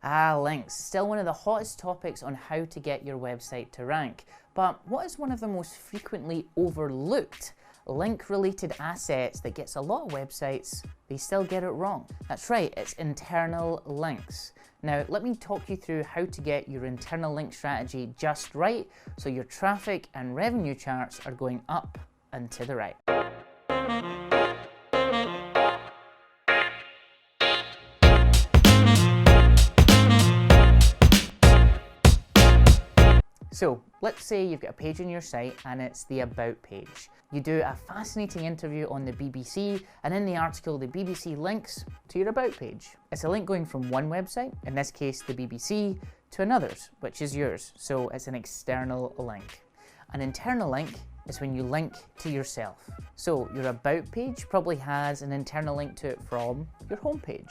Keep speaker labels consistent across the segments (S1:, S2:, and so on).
S1: Links. Still one of the hottest topics on how to get your website to rank. But what is one of the most frequently overlooked link-related assets that gets a lot of websites, they still get it wrong? That's right, it's internal links. Now, let me talk you through how to get your internal link strategy just right so your traffic and revenue charts are going up and to the right. So let's say you've got a page on your site and it's the About page. You do a fascinating interview on the BBC, and in the article the BBC links to your About page. It's a link going from one website, in this case the BBC, to another's, which is yours. So it's an external link. An internal link is when you link to yourself. So your About page probably has an internal link to it from your home page.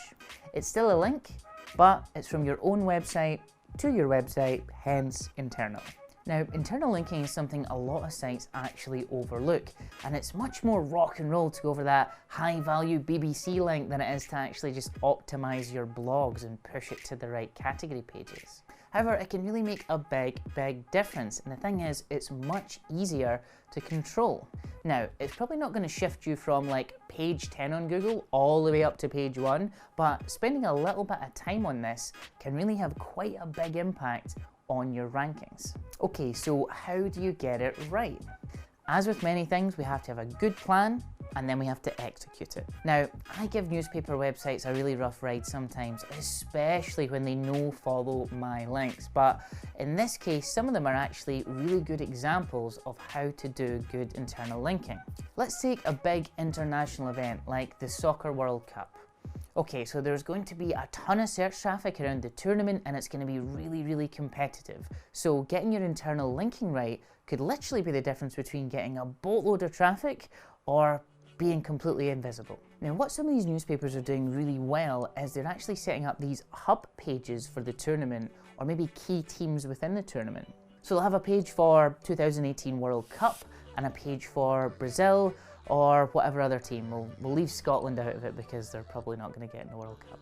S1: It's still a link, but it's from your own website to your website, hence internal. Now, internal linking is something a lot of sites actually overlook, and it's much more rock and roll to go over that high value BBC link than it is to actually just optimize your blogs and push it to the right category pages. However, it can really make a big difference, and the thing is, it's much easier to control. Now, it's probably not going to shift you from like page 10 on Google all the way up to page 1, but spending a little bit of time on this can really have quite a big impact on your rankings. Okay, so how do you get it right? As with many things, we have to have a good plan, and then we have to execute it. Now, I give newspaper websites a really rough ride sometimes, especially when they follow my links. But in this case, some of them are actually really good examples of how to do good internal linking. Let's take a big international event like the Soccer World Cup. Okay, so there's going to be a ton of search traffic around the tournament, and it's going to be really competitive. So getting your internal linking right could literally be the difference between getting a boatload of traffic or being completely invisible. Now, what some of these newspapers are doing really well is they're actually setting up these hub pages for the tournament, or maybe key teams within the tournament. So they'll have a page for 2018 World Cup and a page for Brazil or whatever other team. We'll leave Scotland out of it because they're probably not going to get in the World Cup.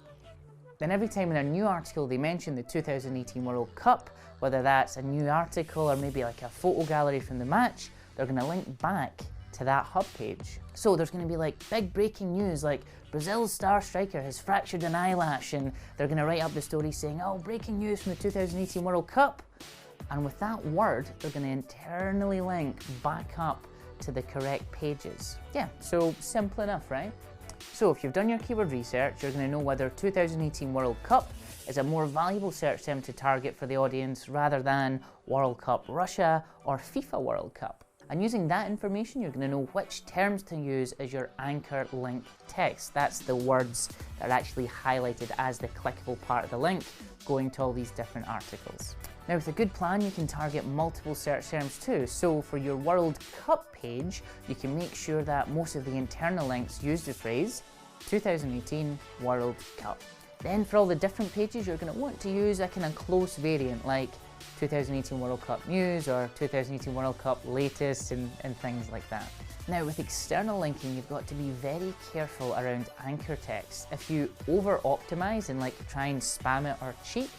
S1: Then every time in a new article they mention the 2018 World Cup, whether that's a new article or maybe like a photo gallery from the match, they're going to link back to that hub page. So there's going to be like big breaking news like Brazil's star striker has fractured an eyelash, and they're going to write up the story saying, oh, breaking news from the 2018 World Cup. And with that word, they're going to internally link back up to the correct pages. Yeah, so simple enough, right? So if you've done your keyword research, you're going to know whether 2018 World Cup is a more valuable search term to target for the audience rather than World Cup Russia or FIFA World Cup. And using that information, you're going to know which terms to use as your anchor link text. That's the words that are actually highlighted as the clickable part of the link going to all these different articles. Now, with a good plan, you can target multiple search terms too. So for your World Cup page, you can make sure that most of the internal links use the phrase 2018 World Cup. Then for all the different pages, you're going to want to use a kind of close variant like 2018 World Cup news or 2018 World Cup latest and things like that. Now, with external linking, you've got to be very careful around anchor text. If you over-optimize and like try and spam it or cheat,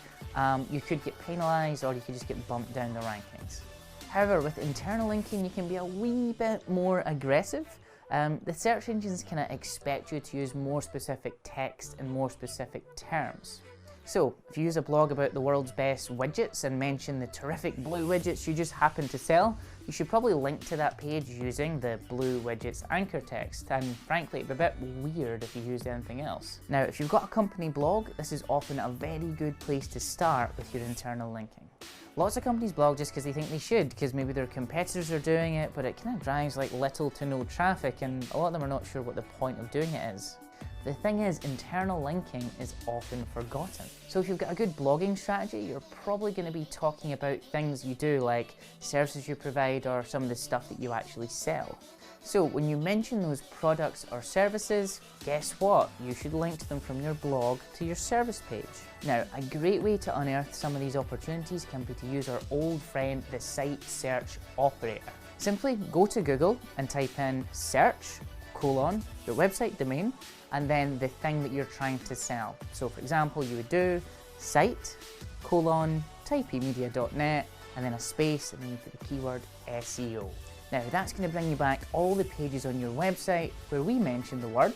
S1: you could get penalized or you could just get bumped down the rankings. However, with internal linking, you can be a wee bit more aggressive. The search engines kind of expect you to use more specific text and more specific terms. So, if you use a blog about the world's best widgets and mention the terrific blue widgets you just happen to sell, you should probably link to that page using the blue widgets anchor text, and frankly it'd be a bit weird if you used anything else. Now, if you've got a company blog, this is often a very good place to start with your internal linking. Lots of companies blog just because they think they should, because maybe their competitors are doing it, but it kind of drives like little to no traffic, and a lot of them are not sure what the point of doing it is. The thing is, internal linking is often forgotten. So if you've got a good blogging strategy, you're probably going to be talking about things you do, like services you provide or some of the stuff that you actually sell. So when you mention those products or services, guess what? You should link to them from your blog to your service page. Now, a great way to unearth some of these opportunities can be to use our old friend, the site search operator. Simply go to Google and type in search, your website domain, and then the thing that you're trying to sell. So for example, you would do site:/typemedia.net, and then a space, and then you put the keyword SEO. Now that's going to bring you back all the pages on your website where we mentioned the word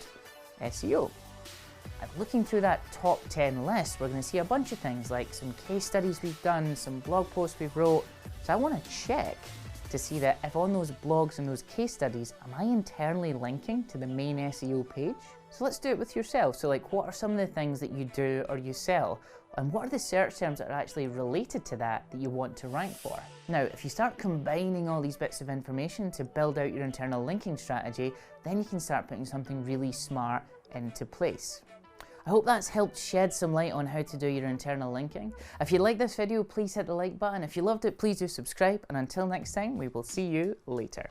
S1: SEO. And looking through that top 10 list, we're going to see a bunch of things like some case studies we've done, some blog posts we've wrote. So I want to check to see that if on those blogs and those case studies, am I internally linking to the main SEO page? So let's do it with yourself. So like, what are some of the things that you do or you sell? And what are the search terms that are actually related to that you want to rank for? Now, if you start combining all these bits of information to build out your internal linking strategy, then you can start putting something really smart into place. I hope that's helped shed some light on how to do your internal linking. If you like this video, please hit the like button. If you loved it, please do subscribe. And until next time, we will see you later.